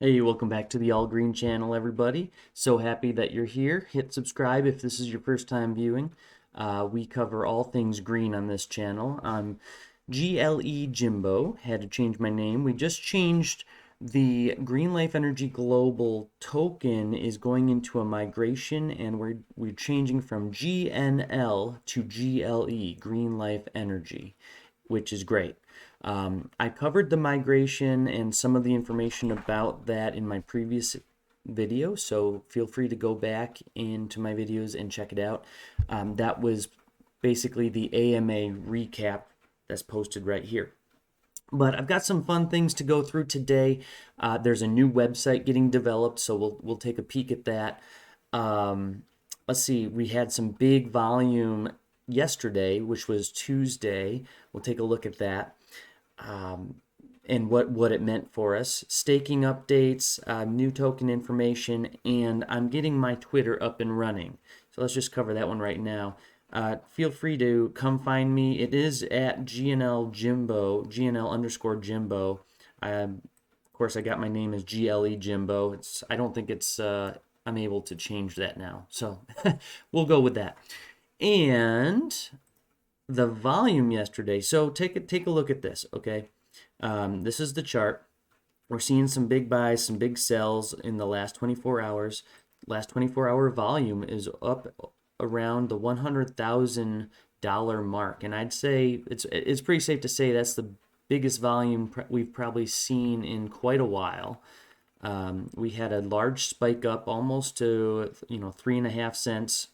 Hey, welcome back to the All Green channel, everybody. So happy that you're here. Hit subscribe if this is your first time viewing. We cover all things green on this channel. I'm GLE Jimbo. Had to change my name. We just changed the Green Life Energy Global token is going into a migration, and we're changing from GNL to GLE, Green Life Energy, which is great. I covered the migration and some of the information about that in my previous video, so feel free to go back into my videos and check it out. That was basically the AMA recap that's posted right here. But I've got some fun things to go through today. There's a new website getting developed, so we'll take a peek at that. Let's see, we had some big volume yesterday, which was Tuesday. We'll take a look at that and what it meant for us. Staking updates, new token information, and I'm getting my Twitter up and running. So let's just cover that one right now. Feel free to come find me. It is at GNL Jimbo, GNL underscore Jimbo. Of course, I got my name as GLE Jimbo. I don't think it's I'm able to change that now, so we'll go with that. And the volume yesterday. So take a look at this, okay? This is the chart. We're seeing some big buys, some big sells in the last 24 hours. Last 24-hour volume is up around the $100,000 mark, and I'd say it's pretty safe to say that's the biggest volume we've probably seen in quite a while. We had a large spike up almost to 3.5 cents,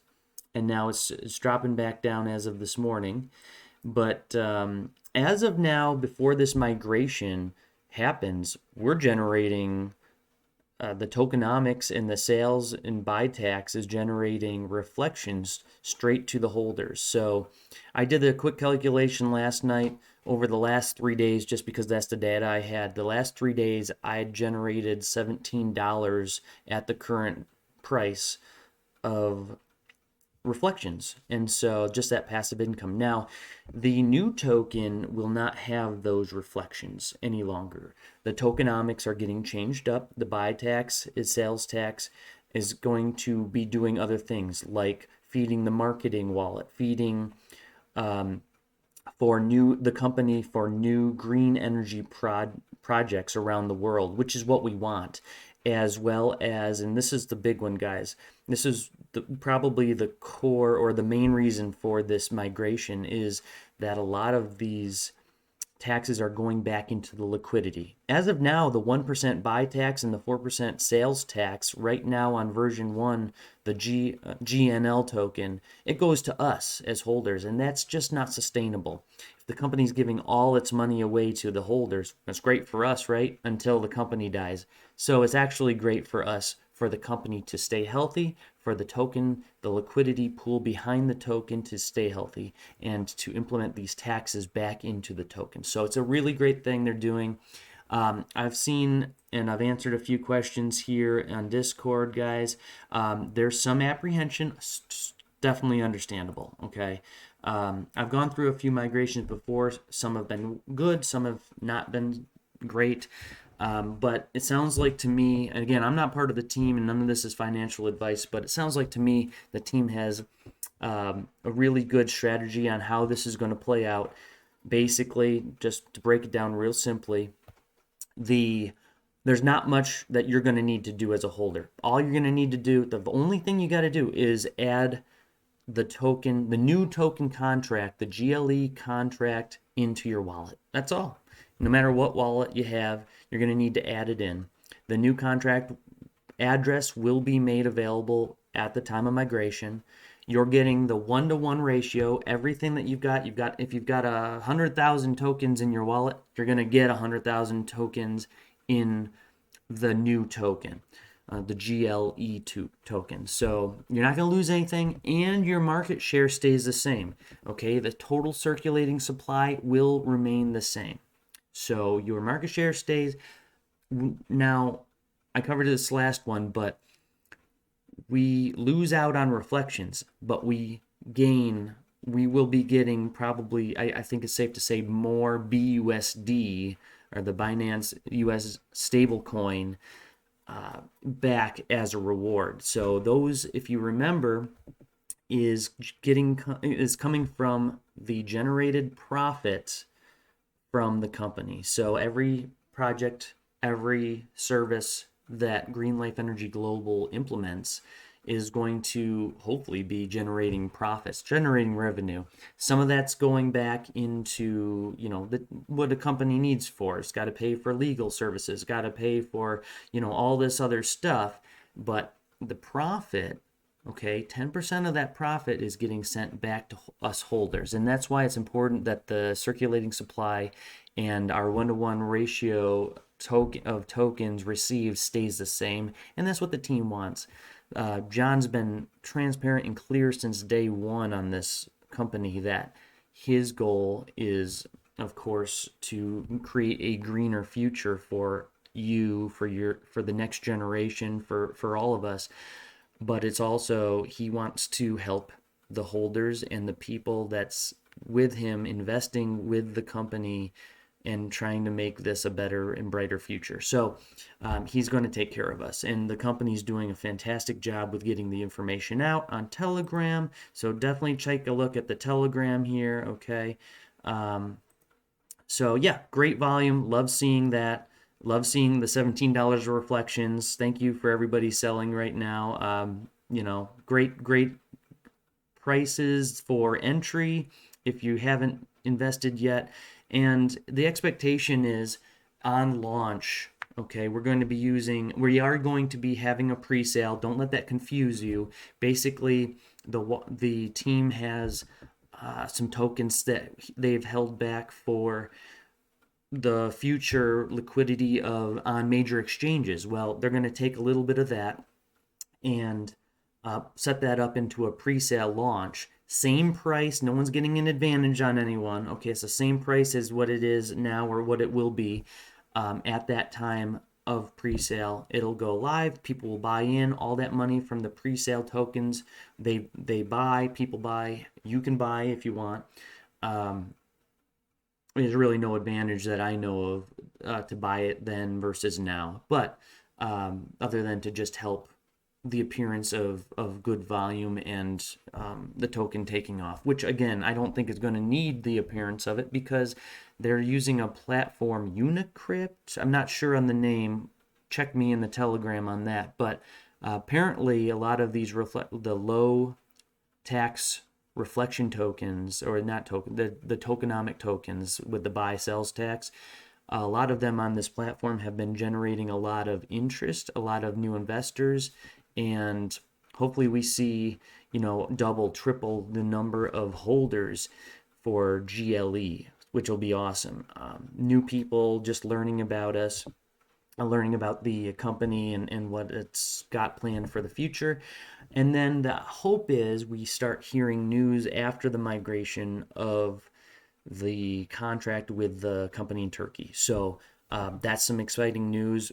and now it's dropping back down as of this morning. But as of now, before this migration happens, we're generating the tokenomics and the sales and buy tax is generating reflections straight to the holders. So I did a quick calculation last night over the last 3 days, just because that's the data I had. The last 3 days, I had generated $17 at the current price of reflections, and so just that passive income. Now the new token will not have those reflections any longer. The tokenomics are getting changed up. The buy tax is sales tax is going to be doing other things like feeding the marketing wallet, feeding the company for new green energy projects around the world, which is what we want. As well as, and this is the big one, guys, this is probably the core or the main reason for this migration, is that a lot of these taxes are going back into the liquidity. As of now, the 1% buy tax and the 4% sales tax right now on version 1, the GNL token, it goes to us as holders, and that's just not sustainable. If the company's giving all its money away to the holders, that's great for us, right? Until the company dies. So it's actually great for us, for the company to stay healthy, for the token, the liquidity pool behind the token to stay healthy, and to implement these taxes back into the token. So it's a really great thing they're doing. I've seen and I've answered a few questions here on Discord, guys. There's some apprehension, definitely understandable, okay? I've gone through a few migrations before. Some have been good, some have not been great. But it sounds like to me, and again, I'm not part of the team and none of this is financial advice, but it sounds like to me the team has a really good strategy on how this is going to play out. Basically, just to break it down real simply, there's not much that you're going to need to do as a holder. All you're going to need to do, the only thing you got to do is add the token, the new token contract, the GLE contract into your wallet. That's all. No matter what wallet you have, you're going to need to add it in. The new contract address will be made available at the time of migration. You're getting the 1-to-1 ratio. Everything that you've got, if you've got 100,000 tokens in your wallet, you're going to get 100,000 tokens in the new token, the GLE2 token. So you're not going to lose anything, and your market share stays the same. Okay, the total circulating supply will remain the same. So your market share stays. Now, I covered this last one, but we lose out on reflections, but we will be getting probably, I think it's safe to say, more BUSD, or the Binance US stablecoin, back as a reward. So those, if you remember, is coming from the generated profit from the company. So every project, every service that Green Life Energy Global implements is going to hopefully be generating profits, generating revenue. Some of that's going back into, what a company needs for. It's got to pay for legal services, got to pay for, all this other stuff. But the profit, okay, 10% of that profit is getting sent back to us holders. And that's why it's important that the circulating supply and our 1-to-1 ratio of tokens received stays the same. And that's what the team wants. John's been transparent and clear since day one on this company that his goal is, of course, to create a greener future for you, for the next generation, for all of us. But it's also, he wants to help the holders and the people that's with him investing with the company and trying to make this a better and brighter future. So he's going to take care of us. And the company's doing a fantastic job with getting the information out on Telegram. So definitely take a look at the Telegram here, okay? So yeah, great volume. Love seeing that. Love seeing the $17 of reflections. Thank you for everybody selling right now. Great prices for entry if you haven't invested yet. And the expectation is on launch, okay, we are going to be having a pre-sale. Don't let that confuse you. Basically, the team has some tokens that they've held back for the future liquidity on major exchanges. Well, they're going to take a little bit of that and set that up into a pre-sale launch. Same price, no one's getting an advantage on anyone. Okay, it's the same price as what it is now or what it will be at that time of pre-sale. It'll go live. People will buy in. All that money from the pre-sale tokens, they buy. People buy. You can buy if you want. There's really no advantage that I know of to buy it then versus now. But other than to just help the appearance of good volume and the token taking off, which again, I don't think is going to need the appearance of it because they're using a platform, Unicrypt. I'm not sure on the name. Check me in the Telegram on that. But apparently a lot of these the low tax reflection tokens, or not token, the tokenomic tokens with the buy sells tax, a lot of them on this platform have been generating a lot of interest, a lot of new investors, and hopefully we see, double, triple the number of holders for GLE, which will be awesome. New people just learning about us, learning about the company and what it's got planned for the future. And then the hope is we start hearing news after the migration of the contract with the company in Turkey. So that's some exciting news.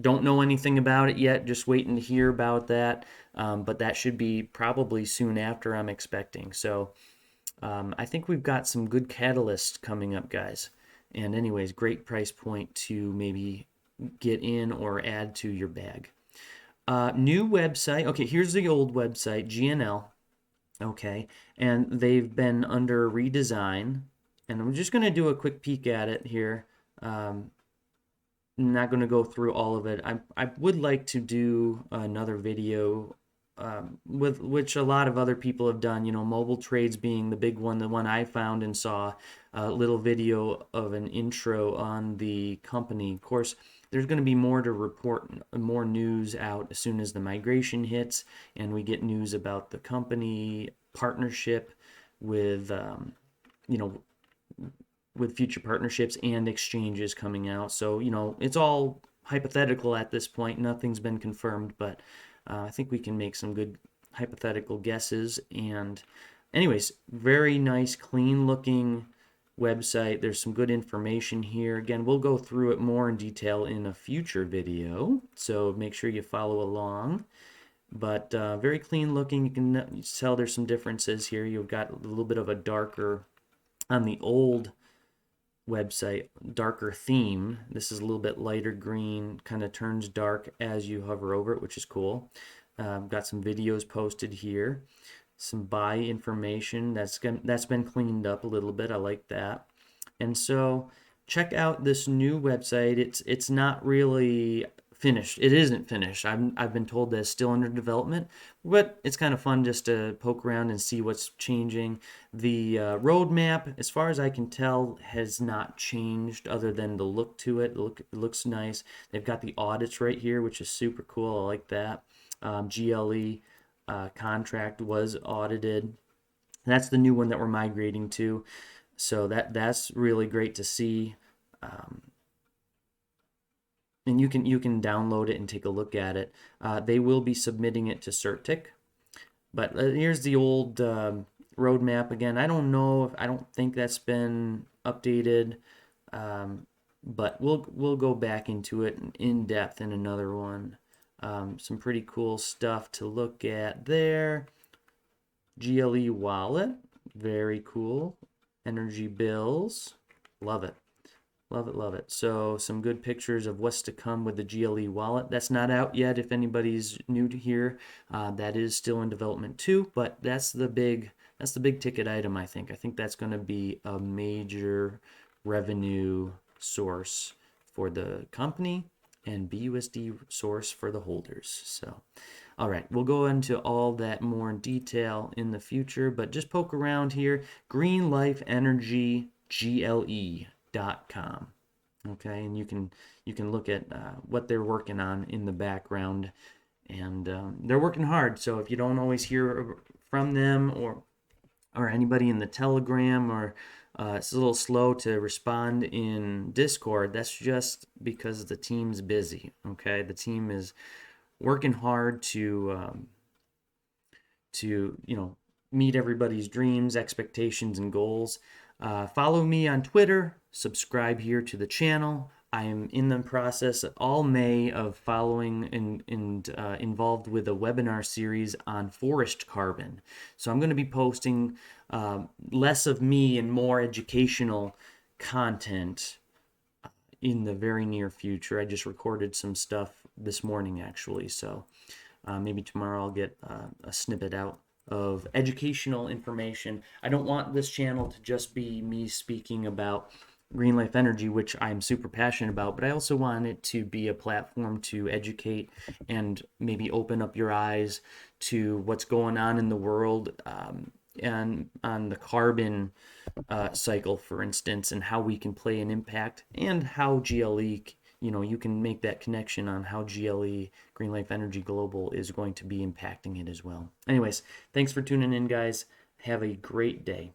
Don't know anything about it yet, just waiting to hear about that. But that should be probably soon after, I'm expecting. So I think we've got some good catalysts coming up, guys. And anyways, great price point to maybe get in or add to your bag. New website. Okay, here's the old website, GNL. Okay, and they've been under redesign. And I'm just going to do a quick peek at it here. I'm not going to go through all of it. I would like to do another video with which a lot of other people have done, mobile trades being the big one, the one I found and saw a little video of an intro on the company. Of course, there's going to be more to report, more news out as soon as the migration hits and we get news about the company partnership with, with future partnerships and exchanges coming out. So, it's all hypothetical at this point. Nothing's been confirmed, but I think we can make some good hypothetical guesses. And anyways, very nice, clean looking website. There's some good information here. Again, we'll go through it more in detail in a future video, so make sure you follow along. But very clean looking. You can tell there's some differences here. You've got a little bit of a darker on the old website, darker theme. This is a little bit lighter green, kind of turns dark as you hover over it, which is cool. Got some videos posted here, some buy information that's been cleaned up a little bit. I like that. And so check out this new website. It's not really finished. It isn't finished. I've been told that it's still under development, but it's kind of fun just to poke around and see what's changing. The roadmap, as far as I can tell, has not changed other than the look to it. It looks nice. They've got the audits right here, which is super cool. I like that. GLE contract was audited. That's the new one that we're migrating to. So that's really great to see. And you can download it and take a look at it. They will be submitting it to CertTic. But here's the old roadmap again. I don't know I don't think that's been updated. But we'll go back into it in depth in another one. Some pretty cool stuff to look at there. GLE wallet, very cool. Energy bills, love it. Love it, love it. So some good pictures of what's to come with the GLE wallet. That's not out yet if anybody's new to here. That is still in development too, but that's the big ticket item, I think. I think that's going to be a major revenue source for the company and BUSD source for the holders. So, all right, we'll go into all that more in detail in the future, but just poke around here. greenlifeenergygle.com. Okay, and you can look at what they're working on in the background, and they're working hard. So if you don't always hear from them or anybody in the Telegram, or it's a little slow to respond in Discord, that's just because the team's busy. Okay, the team is working hard to meet everybody's dreams, expectations, and goals. Follow me on Twitter. Subscribe here to the channel. I am in the process all May of following and involved with a webinar series on forest carbon. So I'm going to be posting less of me and more educational content in the very near future. I just recorded some stuff this morning, actually. So maybe tomorrow I'll get a snippet out of educational information. I don't want this channel to just be me speaking about Green Life Energy, which I'm super passionate about, but I also want it to be a platform to educate and maybe open up your eyes to what's going on in the world, and on the carbon cycle, for instance, and how we can play an impact, and how GLE, you can make that connection on how GLE, Green Life Energy Global, is going to be impacting it as well. Anyways, thanks for tuning in, guys. Have a great day.